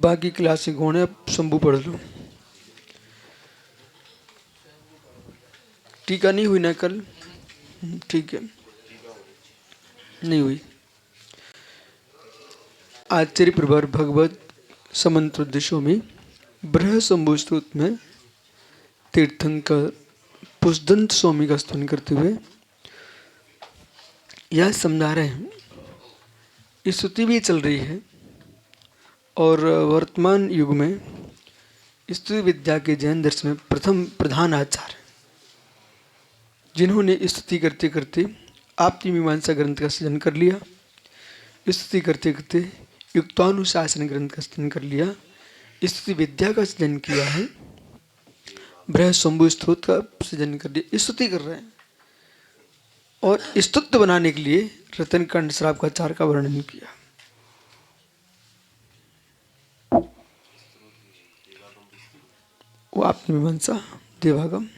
बाकी क्लासिक होने अब शंभू पढ़ लो। टीका नहीं हुई ना कल? ठीक है, नहीं हुई। आचार्य प्रवर भगवत समंत्रोद्देश्यों में बृहस्पति स्तोत्र में तीर्थंकर पुष्पदंत स्वामी का स्तुति करते हुए यह समझा रहे हैं, स्तुति भी चल रही है और वर्तमान युग में स्तुति विद्या के जैन दर्शन में प्रथम प्रधान आचार्य जिन्होंने स्तुति करते करते आपकी मीमांसा ग्रंथ का सृजन कर लिया, स्तुति करते करते युक्तानुशासन ग्रंथ का सृजन कर लिया, स्तुति विद्या का सृजन किया है, बृहस्पति स्तोत्र का सृजन कर लिया, स्तुति कर रहे हैं और स्तुत्य बनाने के लिए रतनकांड श्राप का चार का वर्णन किया। वो आपकी मीमांसा देवागम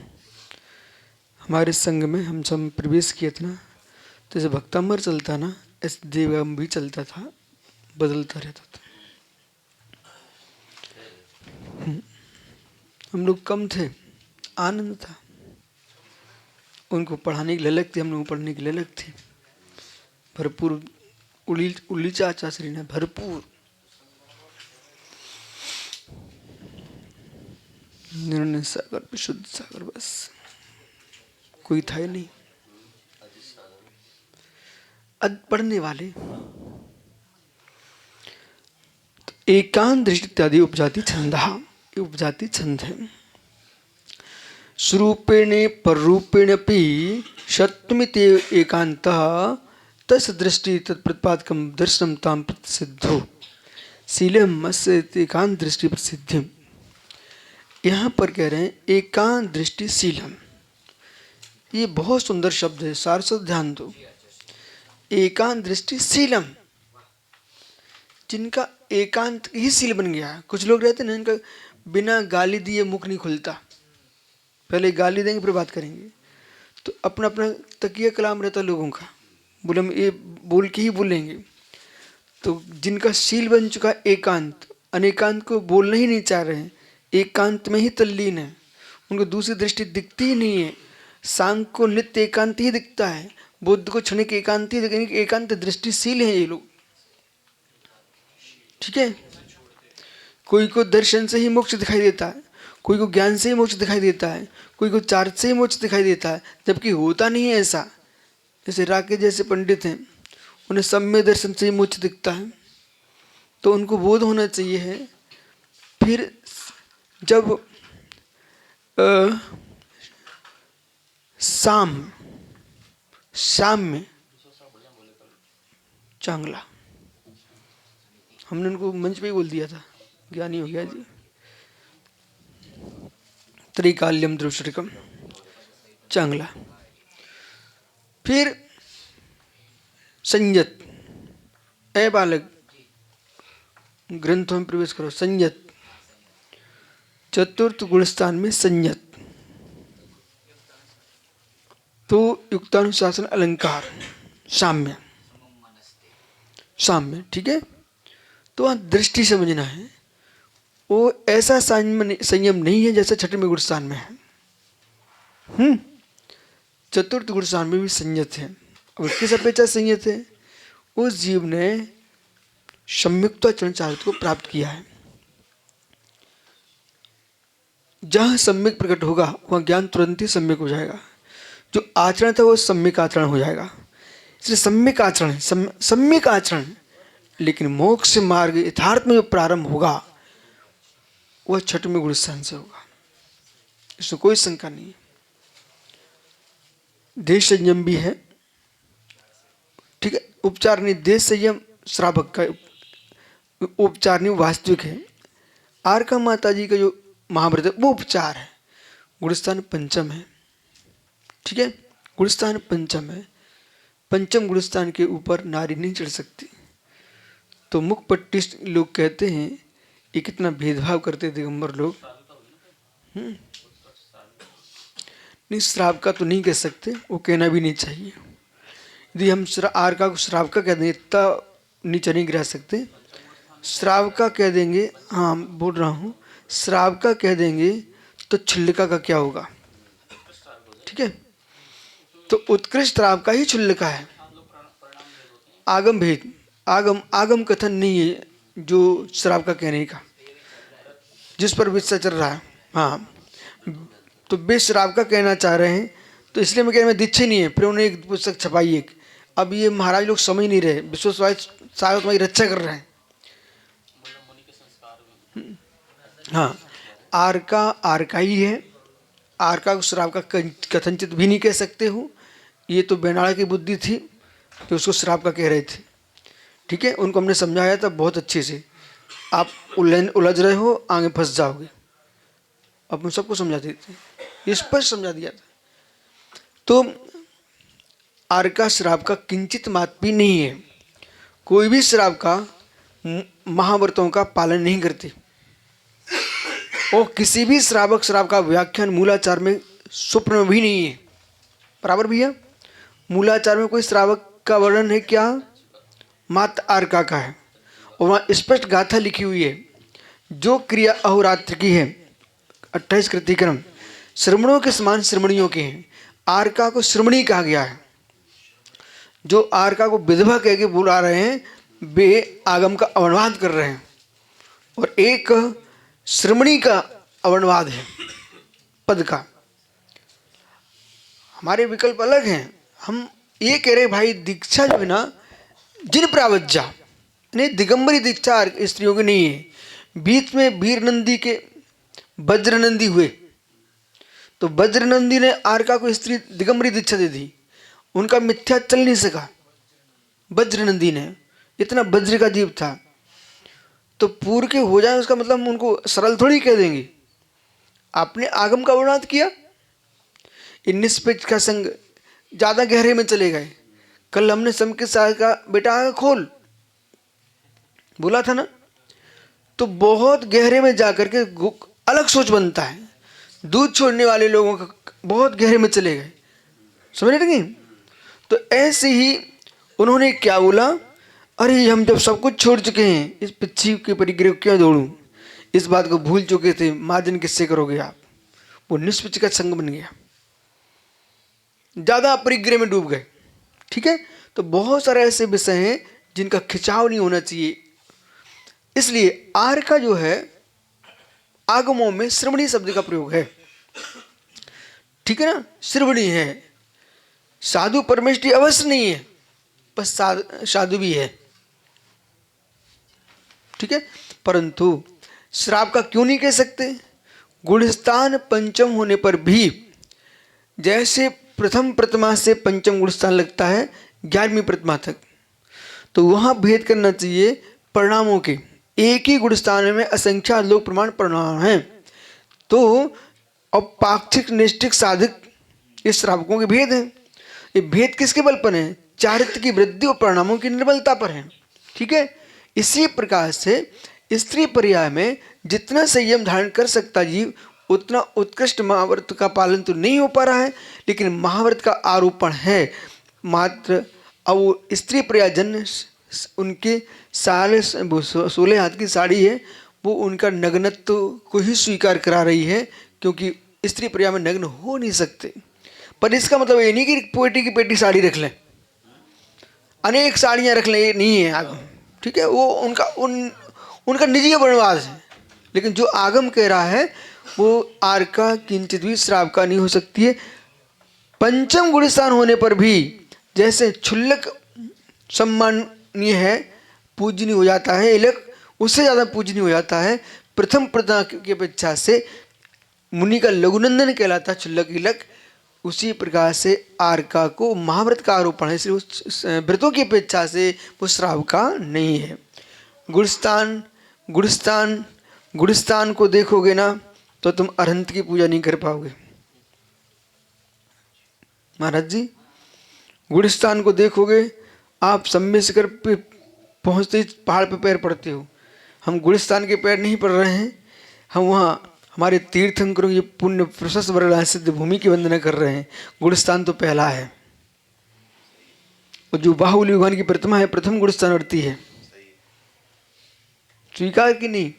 हमारे संघ में हम सब प्रवेश किए थे ना, तो जैसे भक्तामर चलता ना ऐसे देवागम भी चलता था, बदलता रहता था। हम लोग कम थे, आनंद था, उनको पढ़ाने की ललक थी, हम लोगों को पढ़ने की ललक थी, भरपूर उली चाचा श्री ने भरपूर निर्णय सागर विशुद्ध सागर, बस कोई था ही नहीं। पढ़ने वाले तो एकांत दृष्टि इत्यादि उपजाति छंदा, उपजाति छंद है। स्वरूपेण पररूपेणपि सत्वमिति एकांतः तस् दृष्टि तत्प्रतिपादकं दर्शनं तां प्रसिद्धो शीलम अस्य एकांत दृष्टि प्रसिद्धिम। यहाँ पर कह रहे हैं एकांत दृष्टि शीलम, ये बहुत सुंदर शब्द है, सारस्वत ध्यान दो। एकांत दृष्टि शीलम, जिनका एकांत ही शील बन गया। कुछ लोग रहते हैं इनका बिना गाली दिए मुख नहीं खुलता, पहले गाली देंगे फिर बात करेंगे, तो अपना अपना तकिया कलाम रहता लोगों का, बोले हम ये बोल के ही बोलेंगे। तो जिनका शील बन चुका एकांत, अनेकांत को बोलना ही नहीं चाह रहे हैं, एकांत में ही तल्लीन है, उनको दूसरी दृष्टि दिखती ही नहीं है। सांग को नित्य एकांत ही दिखता है, बुद्ध को क्षणिक एकांत ही दिखेंगे, एकांत दृष्टिशील है ये लोग। ठीक है, कोई को दर्शन से ही मोक्ष दिखाई देता है, कोई को ज्ञान से ही मोक्ष दिखाई देता है, कोई को चार्ज से ही मोक्ष दिखाई देता है, जबकि होता नहीं है ऐसा। जैसे राकेश जैसे पंडित हैं, उन्हें सम्य दर्शन से ही मोक्ष दिखता है, तो उनको बोध होना चाहिए है। फिर जब शाम में चांगला, हमने उनको मंच पे ही बोल दिया था, ज्ञानी हो गया जी। त्रिकाल्यम द्रुष्टिकम चांगला। फिर संयत, ऐ बालक ग्रंथों में प्रवेश करो, संयत। चतुर्थ गुणस्थान में संयत, तो युक्तानुशासन अलंकार साम्य, साम्य। ठीक है, तो वहाँ दृष्टि समझना है, वो ऐसा संयम नहीं है जैसा छठवें गुणस्थान में है। चतुर्थ गुणस्थान में भी संयत है, और किस अपेक्षा संयत है? उस जीव ने सम्यक्ताचरण चारित्र को प्राप्त किया है। जहाँ सम्यक प्रकट होगा वहाँ ज्ञान तुरंत ही सम्यक हो जाएगा, जो आचरण था वो सम्यक आचरण हो जाएगा। इसलिए सम्यक आचरण है, सम्यक आचरण। लेकिन मोक्ष मार्ग यथार्थ में जो प्रारंभ होगा वह छठवें गुणस्थान से होगा, इसमें कोई शंका नहीं है। देश संयम भी है, ठीक है, उपचार नहीं। देश संयम श्रावक का उपचार नहीं, वास्तविक है। आरका माता जी का जो महाव्रत है वो उपचार है। गुणस्थान पंचम है, ठीक है, गुणस्थान पंचम है। पंचम गुणस्थान के ऊपर नारी नहीं चढ़ सकती। तो मुख पट्टिस्ट लोग कहते हैं ये कितना भेदभाव करते दिगंबर लोग। नहीं, श्राव का तो नहीं कह सकते, वो कहना भी नहीं चाहिए। यदि हम आरका को श्राव का कह दें इतना नीचे नहीं गिरा सकते, श्राव का कह देंगे, हाँ बोल रहा हूँ, श्राव का कह देंगे तो क्षुल्लका का क्या होगा? ठीक है, तो उत्कृष्ट श्राव का ही क्षुल्लका है। आगम भेद, आगम कथन नहीं है जो श्राव का कहने का, जिस पर विस्तार चल रहा है। हाँ, तो वे श्राव का कहना चाह रहे हैं, तो इसलिए मैं कह रहा हूँ दीक्षा नहीं है। फिर उन्होंने एक पुस्तक छपाई एक, अब ये महाराज लोग समझ नहीं रहे, विश्व सागर तुम्हारी रक्षा कर रहे हैं। हाँ, आर का ही है, आर का श्राव का कथनचित भी नहीं कह सकते हो। ये तो बेनाड़ा की बुद्धि थी जो उसको श्राव का कह रहे थे। ठीक है, उनको हमने समझाया था बहुत अच्छे से। आप उलझ रहे हो, आगे फंस जाओगे। अब हम सबको समझा देते हैं, स्पष्ट समझा दिया था। तो आर का श्राव का किंचित मात भी नहीं है। कोई भी श्राव का महाव्रतों का पालन नहीं करते, और किसी भी श्रावक श्राव का व्याख्यान मूलाचार में स्वप्न में भी नहीं है। बराबर भैया, मूलाचार में कोई श्रावक का वर्णन है क्या? मात्र आर का है, और वहाँ स्पष्ट गाथा लिखी हुई है। जो क्रिया अहोरात्र की है, 28 कृतिक्रम श्रमणों के समान श्रमणियों के हैं। आर का को श्रमणी कहा गया है। जो आर का को विधवा कह के बुला रहे हैं, वे आगम का अवनवाद कर रहे हैं, और एक श्रमणी का अवनवाद है पद का। हमारे विकल्प अलग हैं। हम ये कह रहे भाई दीक्षा जो है ना, जिन प्रावज्जा नहीं, दिगंबरी दीक्षा स्त्रियों की नहीं है। बीच में वीरनंदी के वज्रनंदी हुए, तो वज्रनंदी ने आरका को स्त्री दिगंबरी दीक्षा दे दी। उनका मिथ्या चल नहीं सका वज्रनंदी ने, इतना वज्र का जीव था। तो पूर्व के हो जाए उसका मतलब हम उनको सरल थोड़ी कह देंगे। आपने आगम का वर्णन किया, इन निष्पक्ष का संग ज़्यादा गहरे में चले गए। कल हमने समकित सागर का बेटा आगा खोल बोला था ना, तो बहुत गहरे में जाकर के अलग सोच बनता है। दूध छोड़ने वाले लोगों का बहुत गहरे में चले गए, समझ रहे कि? तो ऐसे ही उन्होंने क्या बोला, अरे हम जब सब कुछ छोड़ चुके हैं, इस पिच्छी के परिग्रह क्यों दौड़ूं? इस बात को भूल चुके थे, मार्जन किससे करोगे आप? वो निष्पक्ष का संग बन गया, ज़्यादा परिग्रह में डूब गए। ठीक है, तो बहुत सारे ऐसे विषय हैं जिनका खिंचाव नहीं होना चाहिए। इसलिए आर का जो है आगमों में श्रवणी शब्द का प्रयोग है। ठीक है ना, श्रवणी है। साधु परमेष्टि अवश्य नहीं है, बस साधु भी है। ठीक है, परंतु श्राव का क्यों नहीं कह सकते? गुणस्थान पंचम होने पर भी, जैसे प्रथम प्रतिमा से पंचम गुणस्थान लगता है 11वीं प्रतिमा तक, तो वहां भेद करना चाहिए परिणामों के। एक ही गुणस्थान में असंख्या लोक प्रमाण परिणाम हैं। तो अब पाक्षिक निष्ठिक साधक ये श्रावकों के भेद हैं। ये भेद किसके बल पर है? चारित्र की वृद्धि और परिणामों की निर्बलता पर है। ठीक है, इसी प्रकार से स्त्री पर्याय में जितना संयम धारण कर सकता जीव, उतना उत्कृष्ट महाव्रत का पालन तो नहीं हो पा रहा है, लेकिन महाव्रत का आरोपण है मात्र। अब स्त्री पर्यायजन उनके 16 हाथ की साड़ी है, वो उनका नग्नत्व को ही स्वीकार करा रही है, क्योंकि स्त्री पर्याय में नग्न हो नहीं सकते। पर इसका मतलब ये नहीं कि पेटी की पेटी साड़ी रख लें, अनेक साड़ियाँ रख लें, ये नहीं है आगम। ठीक है, वो उनका निजी वर्णवाद है। लेकिन जो आगम कह रहा है वो आर का किंचित भी श्राव का नहीं हो सकती है। पंचम गुणस्थान होने पर भी जैसे क्षुल्लक सम्माननीय है, पूजनीय हो जाता है, इलक उससे ज़्यादा पूजनीय हो जाता है। प्रथम प्रतिमा की अपेक्षा से मुनि का लघुनंदन कहलाता क्षुल्लक इलक। उसी प्रकार से आरका को महाव्रत का आरोपण है, इसलिए उस व्रतों की अपेक्षा से वो श्राव का नहीं है। गुणस्थान को देखोगे ना तो तुम अरहंत की पूजा नहीं कर पाओगे। महाराज जी, गुणस्थान को देखोगे आप सम्य शिखर पे पहुँचते ही पहाड़ पे पैर पड़ते हो। हम गुणस्थान के पैर नहीं पड़ रहे हैं, हम वहाँ हमारे तीर्थंकरों की पुण्य प्रशस्त वरदान सिद्ध भूमि की वंदना कर रहे हैं। गुणस्थान तो पहला है, और जो बाहुबली भगवान की प्रतिमा है प्रथम गुणस्थानवर्ती है। स्वीकार की नहीं?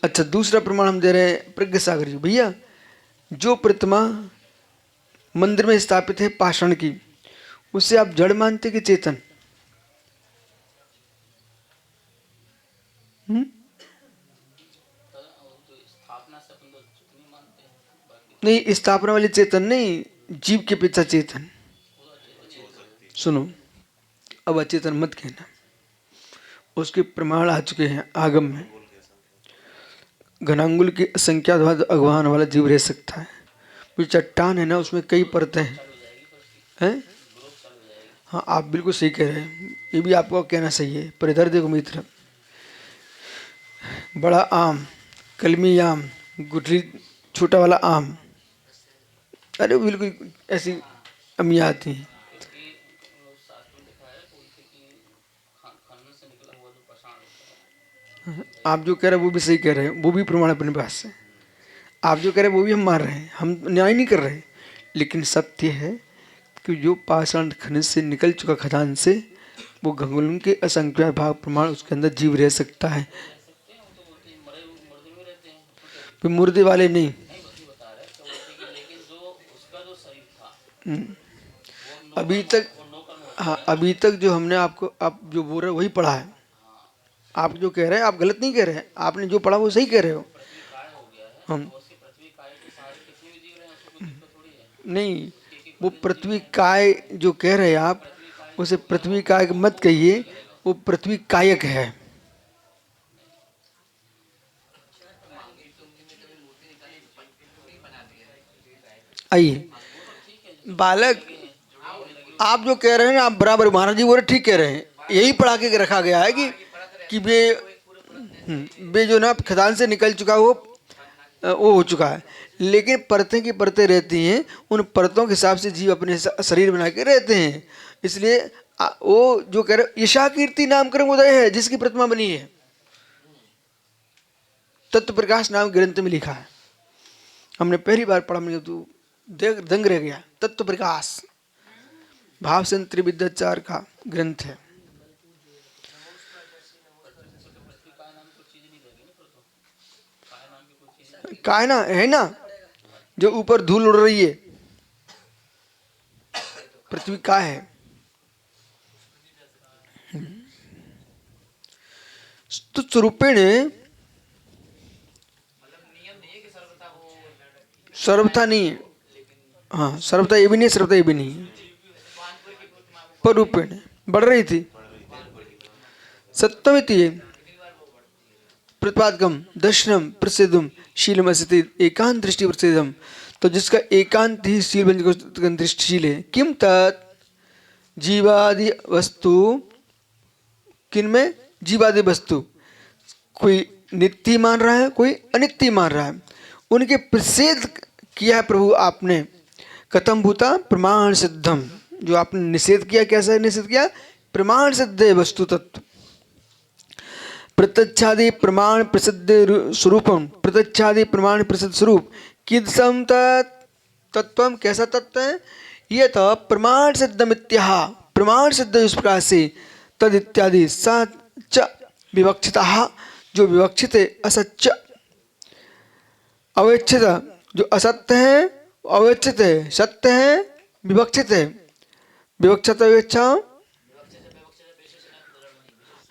अच्छा, दूसरा प्रमाण हम दे रहे हैं प्रज्ञा सागर जी। भैया, जो प्रतिमा मंदिर में स्थापित है पाषाण की, उसे आप जड़ मानते कि चेतन? नहीं, स्थापना वाली चेतन नहीं, जीव के पिता चेतन। सुनो, अब अचेतन मत कहना, उसके प्रमाण आ चुके हैं आगम में। घनांगुल की संख्या अगवान वाला जीव रह सकता है। वो चट्टान है ना, उसमें कई परतें हैं। हाँ, आप बिल्कुल सही कह रहे हैं, ये भी आपको कहना सही है। पर इधर देखो मित्र, बड़ा आम, कलमी आम, गुठली छोटा वाला आम, अरे बिल्कुल ऐसी अमियाँ आती हैं। आप जो कह रहे हैं वो भी सही कह रहे हैं, वो भी प्रमाण अपने पास से। आप जो कह रहे हैं वो भी हम मान रहे हैं, हम न्याय नहीं कर रहे। लेकिन सत्य है कि जो पाषाण खनिज से निकल चुका खदान से, वो घंगुलों के असंख्य भाग प्रमाण उसके अंदर जीव रह सकता है। फिर मुर्दे वाले नहीं। अभी तक, हाँ, अभी तक जो हमने आपको, आप जो बोल रहे हो वही पढ़ा है। आप जो कह रहे हैं आप गलत नहीं कह रहे हैं, आपने जो पढ़ा वो सही कह रहे हो। हम नहीं, वो पृथ्वी काय जो कह रहे हैं आप, उसे पृथ्वी काय मत कहिए, वो पृथ्वी कायक है। आइए बालक, आप जो कह रहे हैं आप बराबर, महाराज जी बोले ठीक कह रहे हैं। यही पढ़ा के रखा गया है कि वे जो ना खदान से निकल चुका वो हो चुका है। लेकिन परतें की परतें रहती हैं, उन परतों के हिसाब से जीव अपने शरीर बना के रहते हैं। इसलिए वो जो कह रहे, ईशा कीर्ति नामकरण उदय है जिसकी प्रतिमा बनी है, तत्व प्रकाश नाम ग्रंथ में लिखा है। हमने पहली बार पढ़ा, मुझे तो दंग रह गया। तत्व प्रकाश भाव संतरी विद्याचार का ग्रंथ है। काय ना है ना, जो ऊपर धूल उड़ रही है, पृथ्वी का है। तो स्वरूपेण सर्वथा नहीं है। हाँ, सर्वथा ये भी नहीं, सर्वथा ये भी नहीं है, पर रूपेण बढ़ रही थी। सत्वमिति प्रतिपादकम दर्शनम प्रसिद्धम शीलम अस्ति एकांत दृष्टि प्रसिद्धम। तो जिसका एकांत ही शील बन दृष्टिशील है। किम तत् जीवादि वस्तु, किन में? जीवादि वस्तु, कोई नित्य मान रहा है, कोई अनित्य मान रहा है, उनके प्रसिद्ध किया है प्रभु आपने। कथम भूता प्रमाण सिद्धम, जो आपने निषेध किया, कैसा निषेध किया? प्रमाण सिद्ध है वस्तु तत्व। प्रत्यक्षादि प्रमाण प्रसिद्ध स्वरूपम, प्रत्यक्षादि प्रमाण प्रसिद्ध स्वरूप कीदृशम तत्व, कैसा तत्व है? ये तो प्रमाण सिद्धमित्याह, प्रमाण सिद्ध इस प्रकार से, तद इत्यादि सच विवक्षितः, जो विवक्षित है, असच अवेक्षित, जो असत्य है अवेक्षित है, सत्य है विवक्षित है, विवक्षित अवेक्षा।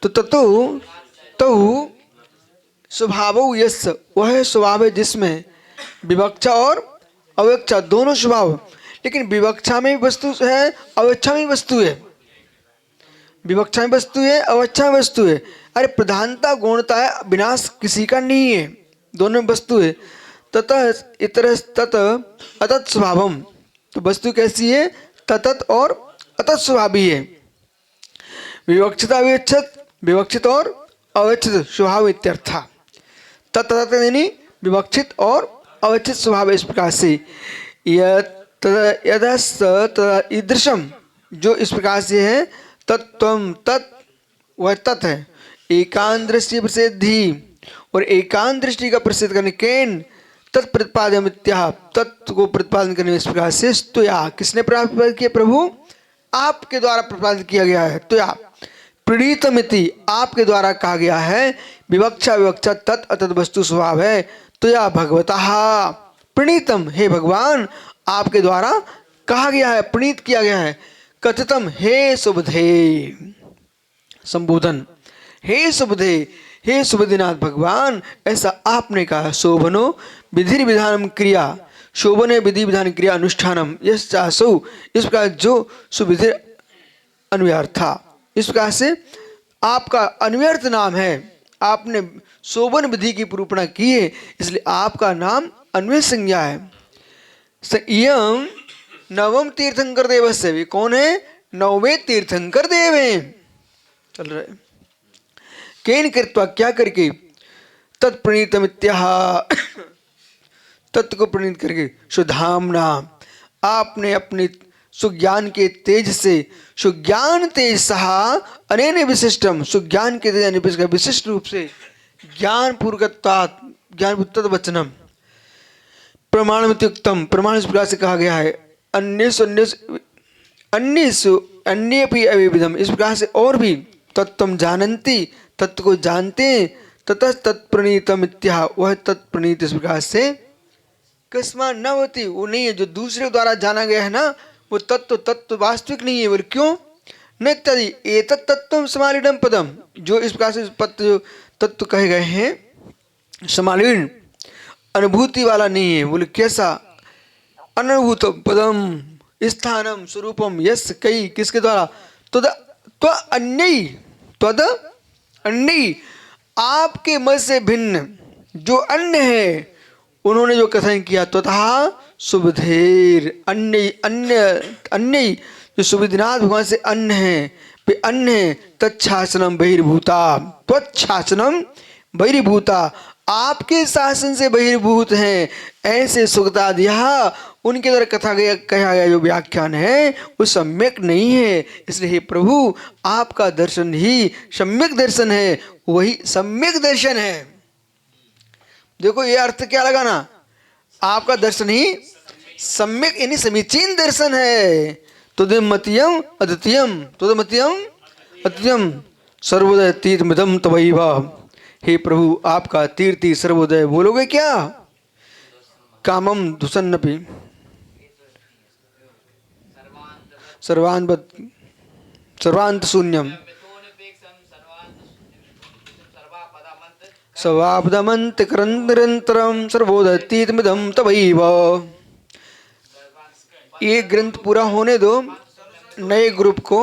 तो ततो तो स्वभाव यस, वह स्वभाव है जिसमें विवक्षा और अवेक्षा दोनों स्वभाव। लेकिन विवक्षा में भी वस्तु है, अवेक्षा में वस्तु है। विवक्षा में वस्तु है, अवेक्षा में वस्तु है। अरे प्रधानता गौणता है, विनाश किसी का नहीं है, दोनों में वस्तु है। ततः इतर तत अतत् स्वभावम, तो वस्तु कैसी है? ततत और अतत् स्वभावी है। विवक्षित अवेक्षित, विवक्षित और अवेक्षित स्वभाव इत्यर्थ। तत् यानी विवक्षित और अवेक्षित स्वभाव इस प्रकार से। ईदृशम, जो इस प्रकार से है, तत्त्वम तत्, वह तत् है। एकांत दृष्टि प्रसिद्धि, और एकांत दृष्टि का प्रसिद्ध करने केन तत्प्रतिपादन मिथ्या, तत्व को प्रतिपादन करने इस प्रकार से स्तुया, किसने प्राप्त किया? प्रभु आपके द्वारा प्रतिपादित किया गया है। त्वया प्रणीतमिति आपके द्वारा कहा गया है, विवक्षा विवक्षा तत् अतत वस्तु स्वभाव है। तो या भगवतः प्रणीतम, हे भगवान आपके द्वारा कहा गया है, प्रणीत किया गया है। कथितम, हे शुभधे, संबोधन, हे शुभधे, हे शुभदिनाथ भगवान ऐसा आपने कहा। शोभनो विधि विधानम क्रिया, शोभन है विधि विधान क्रिया अनुष्ठानम यश चासो, इस प्रकार जो सुविधि अन्व्यर्था, इस प्रकार से आपका अन्व्यर्थ नाम है। आपने शोभन विधि की निरूपणा की है, इसलिए आपका नाम अन्वय संज्ञा है। इयं नवम तीर्थंकर देव से भी कौन है? नौवे तीर्थंकर देव हैं। चल रहे केन कृत्वा, क्या करके? तत्प्रणीतमित्याह, तत्व को प्रणीत करके। सुधामना, आपने अपने सुज्ञान के तेज से, सुज्ञान तेज सहा अनेन विशिष्टम, सुज्ञान के तेज विशिष्ट रूप से ज्ञान पूर्वकत्वात्, ज्ञान वचनम प्रमाणमित्युक्तम, प्रमाण इस प्रकार से कहा गया है। अन्येषु अन्येपि अविविधम, इस प्रकार से और भी तत्त्वम जानन्ति, तत्व को जानते हैं। ततः तत्प्रणीतम इत्याह, वह तत्प्रणीत इस प्रकार से कस्मा न होती, वो नहीं है जो दूसरे द्वारा जाना गया है ना, वो तत्व वास्तविक नहीं है। बोले क्यों? न इत्यादि एतत् तत्त्वम समालीनम पदम, जो इस प्रकार से तत्व कहे गए हैं समालीन, अनुभूति वाला नहीं है। बोले कैसा? अनुभूत पदम स्थानम स्वरूपम यस, कई किसके द्वारा? त्वद अन्य, आपके मत से भिन्न जो अन्य है उन्होंने जो कथन किया, तथा शुभधेर अन्य, अन्य जो सुविधिनाथ भगवान से अन्य है, वे अन्य है। तच्छासनम बहिर्भूता, त्वच्छासनम बहिर्भूता, आपके शासन से बहिर्भूत हैं। ऐसे सुगतादिया उनके द्वारा कहा गया जो व्याख्यान है वो सम्यक नहीं है। इसलिए हे प्रभु आपका दर्शन ही सम्यक दर्शन है, वही सम्यक दर्शन है। देखो ये अर्थ क्या लगाना, आपका दर्शन ही सम्यक यानी समीचीन दर्शन है। तुदमत्यम अद्वितीयम, तुदमत्यम अद्वितीयम सर्वोदय तीर्थमिदं तवैव, हे प्रभु आपका तीर्थी सर्वोदय बोलोगे क्या? कामम दुसन्नपि सर्वांत शून्यम सवापदमंत निरंतरम सर्वोदय तीर्थमिदं तवैव। ये ग्रंथ पूरा होने दो, नए ग्रुप को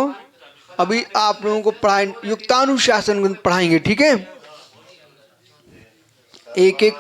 अभी आप लोगों को पढ़ाए, युक्तानुशासन ग्रंथ पढ़ाएंगे, ठीक है? एक एक